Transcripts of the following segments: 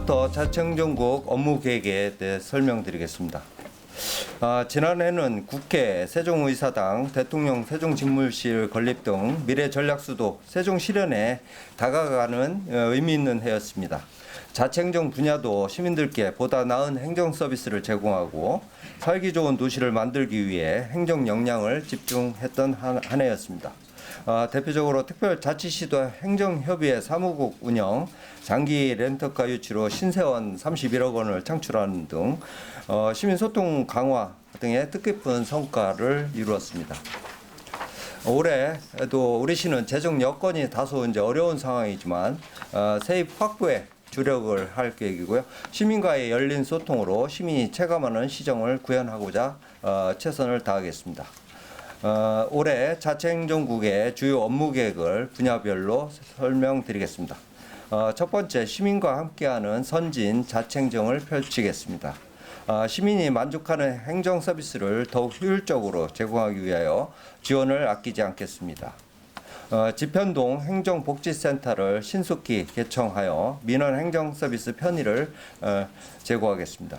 지금부터 자치행정국 업무 계획에 대해 설명드리겠습니다. 지난해는 국회, 세종의사당, 대통령 세종직물실 건립 등 미래 전략수도 세종 실현에 다가가는 의미 있는 해였습니다. 자치행정 분야도 시민들께 보다 나은 행정 서비스를 제공하고 살기 좋은 도시를 만들기 위해 행정 역량을 집중했던 한 해였습니다. 대표적으로 특별자치시도 행정협의회 사무국 운영, 장기 렌터카 유치로 신세원 31억 원을 창출하는 등 시민소통 강화 등의 뜻깊은 성과를 이루었습니다. 올해도 우리 시는 재정 여건이 다소 어려운 상황이지만 세입 확보에 주력을 할 계획이고요. 시민과의 열린 소통으로 시민이 체감하는 시정을 구현하고자 최선을 다하겠습니다. 올해 자치행정국의 주요 업무 계획을 분야별로 설명드리겠습니다. 첫 번째, 시민과 함께하는 선진 자치행정을 펼치겠습니다. 시민이 만족하는 행정 서비스를 더욱 효율적으로 제공하기 위하여 지원을 아끼지 않겠습니다. 지편동 행정복지센터를 신속히 개청하여 민원 행정 서비스 편의를 제공하겠습니다.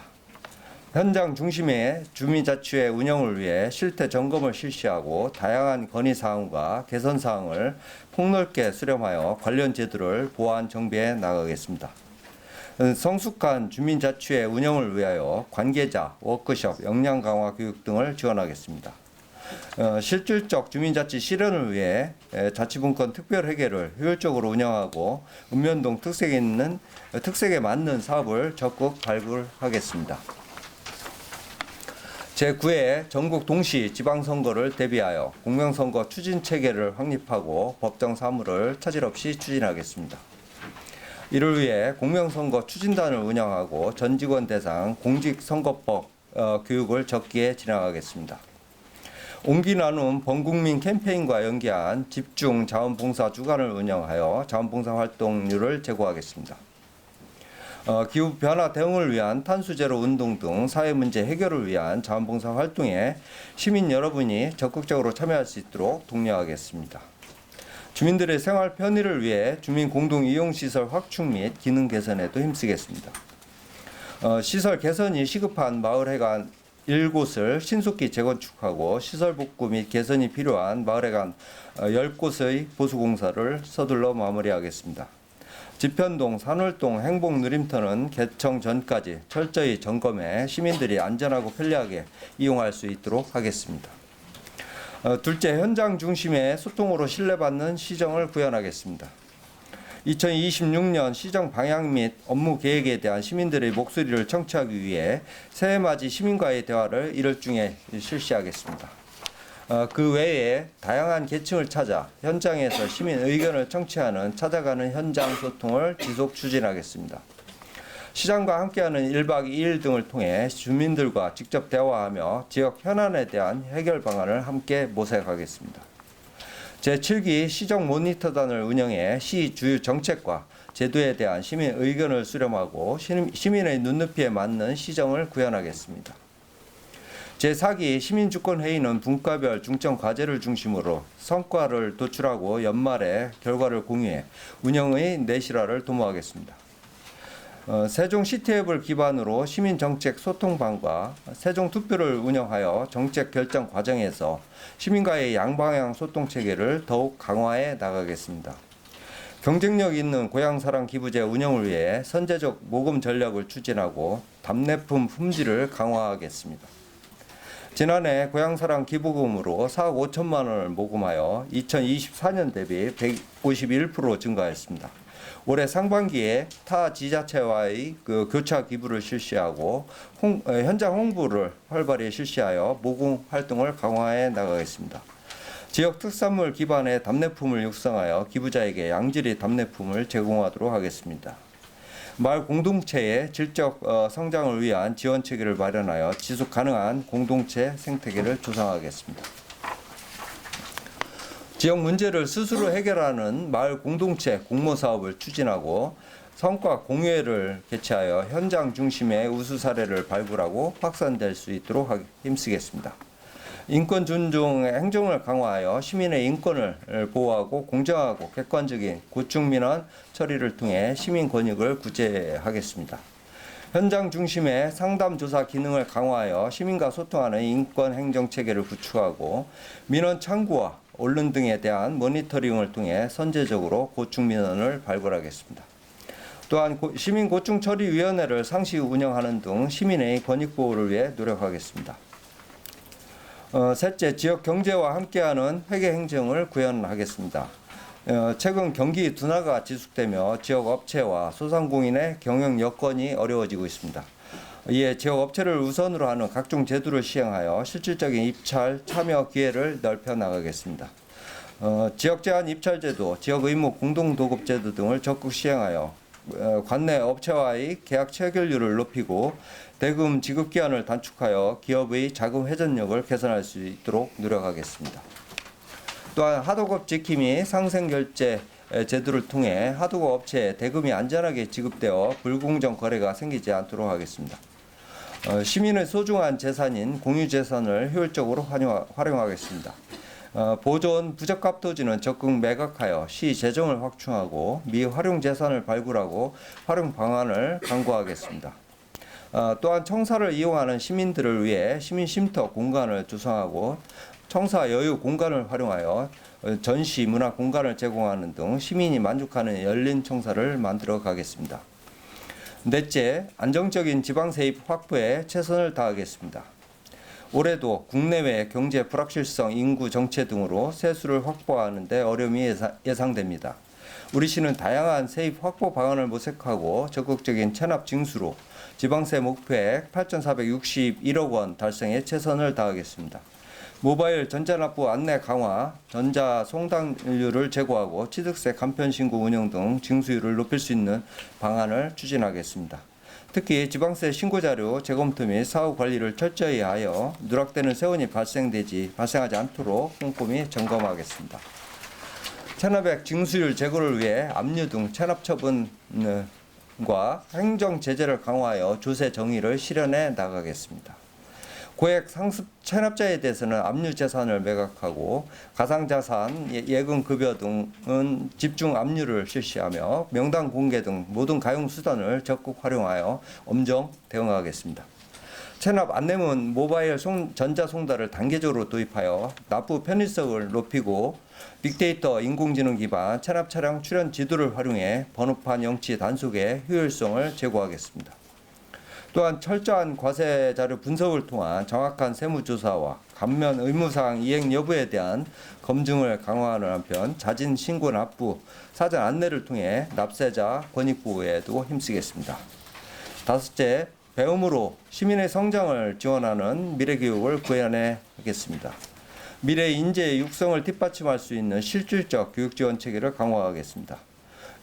현장 중심의 주민자치회 운영을 위해 실태 점검을 실시하고 다양한 건의사항과 개선사항을 폭넓게 수렴하여 관련 제도를 보완 정비해 나가겠습니다. 성숙한 주민자치회 운영을 위하여 관계자, 워크숍, 역량 강화 교육 등을 지원하겠습니다. 실질적 주민자치 실현을 위해 자치분권 특별회계를 효율적으로 운영하고 읍면동 특색에 맞는 사업을 적극 발굴하겠습니다. 제9회 전국 동시 지방선거를 대비하여 공명선거 추진체계를 확립하고 법정 사무를 차질 없이 추진하겠습니다. 이를 위해 공명선거 추진단을 운영하고 전 직원 대상 공직선거법 교육을 적기에 진행하겠습니다. 온기 나눔 범국민 캠페인과 연계한 집중 자원봉사 주간을 운영하여 자원봉사 활동률을 제고하겠습니다. 기후변화 대응을 위한 탄소제로 운동 등 사회문제 해결을 위한 자원봉사 활동에 시민 여러분이 적극적으로 참여할 수 있도록 독려하겠습니다. 주민들의 생활 편의를 위해 주민 공동 이용시설 확충 및 기능 개선에도 힘쓰겠습니다. 시설 개선이 시급한 마을회관 1곳을 신속히 재건축하고 시설 복구 및 개선이 필요한 마을회관 10곳의 보수공사를 서둘러 마무리하겠습니다. 지편동, 산월동 행복누림터는 개청 전까지 철저히 점검해 시민들이 안전하고 편리하게 이용할 수 있도록 하겠습니다. 둘째, 현장 중심의 소통으로 신뢰받는 시정을 구현하겠습니다. 2026년 시정 방향 및 업무 계획에 대한 시민들의 목소리를 청취하기 위해 새해맞이 시민과의 대화를 1월 중에 실시하겠습니다. 그 외에 다양한 계층을 찾아 현장에서 시민 의견을 청취하는 찾아가는 현장 소통을 지속 추진하겠습니다. 시장과 함께하는 1박 2일 등을 통해 주민들과 직접 대화하며 지역 현안에 대한 해결 방안을 함께 모색하겠습니다. 제7기 시정 모니터단을 운영해 시 주요 정책과 제도에 대한 시민 의견을 수렴하고 시민의 눈높이에 맞는 시정을 구현하겠습니다. 제4기 시민주권회의는 분과별 중점 과제를 중심으로 성과를 도출하고 연말에 결과를 공유해 운영의 내실화를 도모하겠습니다. 세종시티앱을 기반으로 시민정책 소통방과 세종투표를 운영하여 정책 결정 과정에서 시민과의 양방향 소통체계를 더욱 강화해 나가겠습니다. 경쟁력 있는 고향사랑 기부제 운영을 위해 선제적 모금 전략을 추진하고 답례품 품질을 강화하겠습니다. 지난해 고향사랑 기부금으로 4억 5천만 원을 모금하여 2024년 대비 151% 증가했습니다. 올해 상반기에 타 지자체와의 교차 기부를 실시하고 현장 홍보를 활발히 실시하여 모금 활동을 강화해 나가겠습니다. 지역 특산물 기반의 답례품을 육성하여 기부자에게 양질의 답례품을 제공하도록 하겠습니다. 마을 공동체의 질적 성장을 위한 지원 체계를 마련하여 지속 가능한 공동체 생태계를 조성하겠습니다. 지역 문제를 스스로 해결하는 마을 공동체 공모 사업을 추진하고 성과 공유회를 개최하여 현장 중심의 우수 사례를 발굴하고 확산될 수 있도록 힘쓰겠습니다. 인권 존중 행정을 강화하여 시민의 인권을 보호하고 공정하고 객관적인 고충 민원 처리를 통해 시민 권익을 구제하겠습니다. 현장 중심의 상담 조사 기능을 강화하여 시민과 소통하는 인권 행정 체계를 구축하고 민원 창구와 언론 등에 대한 모니터링을 통해 선제적으로 고충 민원을 발굴하겠습니다. 또한 시민 고충 처리 위원회를 상시 운영하는 등 시민의 권익 보호를 위해 노력하겠습니다. 셋째, 지역 경제와 함께하는 회계 행정을 구현하겠습니다. 최근 경기 둔화가 지속되며 지역 업체와 소상공인의 경영 여건이 어려워지고 있습니다. 이에 지역 업체를 우선으로 하는 각종 제도를 시행하여 실질적인 입찰 참여 기회를 넓혀 나가겠습니다. 지역 제한 입찰 제도, 지역 의무 공동 도급 제도 등을 적극 시행하여 관내 업체와의 계약 체결률을 높이고 대금 지급 기한을 단축하여 기업의 자금 회전력을 개선할 수 있도록 노력하겠습니다. 또한 하도급 지킴이 상생결제 제도를 통해 하도급 업체에 대금이 안전하게 지급되어 불공정 거래가 생기지 않도록 하겠습니다. 시민의 소중한 재산인 공유재산을 효율적으로 활용하겠습니다. 보존 부적합 토지는 적극 매각하여 시 재정을 확충하고 미활용 재산을 발굴하고 활용 방안을 강구하겠습니다. 또한 청사를 이용하는 시민들을 위해 시민 쉼터 공간을 조성하고 청사 여유 공간을 활용하여 전시 문화 공간을 제공하는 등 시민이 만족하는 열린 청사를 만들어 가겠습니다. 넷째, 안정적인 지방 세입 확보에 최선을 다하겠습니다. 올해도 국내외 경제 불확실성, 인구 정체 등으로 세수를 확보하는 데 어려움이 예상됩니다. 우리 시는 다양한 세입 확보 방안을 모색하고 적극적인 체납 징수로 지방세 목표액 8,461억 원 달성에 최선을 다하겠습니다. 모바일 전자납부 안내 강화, 전자 송달률을 제고하고 취득세 간편 신고 운영 등 징수율을 높일 수 있는 방안을 추진하겠습니다. 특히 지방세 신고자료 재검토 및 사후 관리를 철저히 하여 누락되는 세원이 발생하지 않도록 꼼꼼히 점검하겠습니다. 체납액 징수율 제고를 위해 압류 등 체납 처분과 행정 제재를 강화하여 조세 정의를 실현해 나가겠습니다. 고액 상습 체납자에 대해서는 압류 재산을 매각하고 가상자산, 예금급여 등은 집중 압류를 실시하며 명단 공개 등 모든 가용 수단을 적극 활용하여 엄정 대응하겠습니다. 체납 안내문 모바일 전자 송달을 단계적으로 도입하여 납부 편의성을 높이고 빅데이터 인공지능 기반 체납 차량 출연 지도를 활용해 번호판 영치 단속의 효율성을 제고하겠습니다. 또한 철저한 과세 자료 분석을 통한 정확한 세무조사와 감면 의무사항 이행 여부에 대한 검증을 강화하는 한편 자진 신고 납부, 사전 안내를 통해 납세자 권익 보호에도 힘쓰겠습니다. 다섯째, 배움으로 시민의 성장을 지원하는 미래교육을 구현하겠습니다. 미래 인재 육성을 뒷받침할 수 있는 실질적 교육 지원 체계를 강화하겠습니다.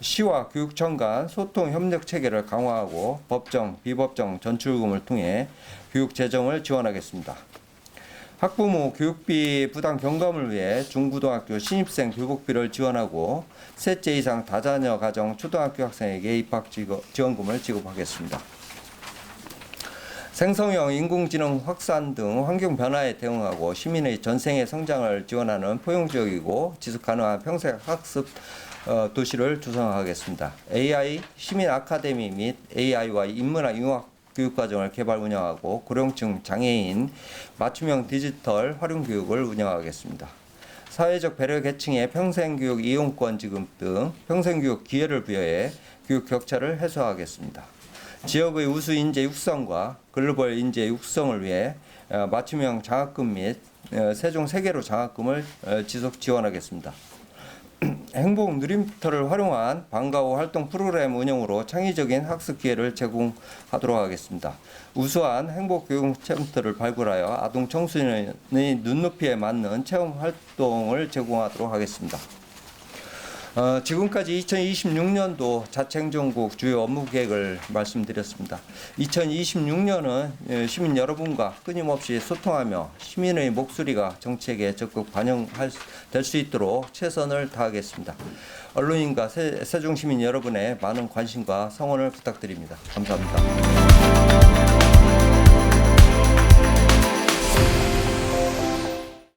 시와 교육청 간 소통 협력 체계를 강화하고 법정, 비법정 전출금을 통해 교육 재정을 지원하겠습니다. 학부모 교육비 부담 경감을 위해 중고등학교 신입생 교복비를 지원하고 셋째 이상 다자녀 가정 초등학교 학생에게 입학 지원금을 지급하겠습니다. 생성형 인공지능 확산 등 환경 변화에 대응하고 시민의 전생의 성장을 지원하는 포용적이고 지속가능한 평생 학습 도시를 조성하겠습니다. AI 시민 아카데미 및 AI와 인문학 융합 교육과정을 개발 운영하고 고령층 장애인 맞춤형 디지털 활용 교육을 운영하겠습니다. 사회적 배려 계층의 평생교육 이용권 지급 등 평생교육 기회를 부여해 교육 격차를 해소하겠습니다. 지역의 우수 인재 육성과 글로벌 인재 육성을 위해 맞춤형 장학금 및 세종 세계로 장학금을 지속 지원하겠습니다. 행복 누림터를 활용한 방과 후 활동 프로그램 운영으로 창의적인 학습 기회를 제공하도록 하겠습니다. 우수한 행복 교육 체험터를 발굴하여 아동 청소년의 눈높이에 맞는 체험 활동을 제공하도록 하겠습니다. 지금까지 2026년도 자치행정국 주요 업무 계획을 말씀드렸습니다. 2026년은 시민 여러분과 끊임없이 소통하며 시민의 목소리가 정책에 적극 반영될 수 있도록 최선을 다하겠습니다. 언론인과 세종시민 여러분의 많은 관심과 성원을 부탁드립니다. 감사합니다.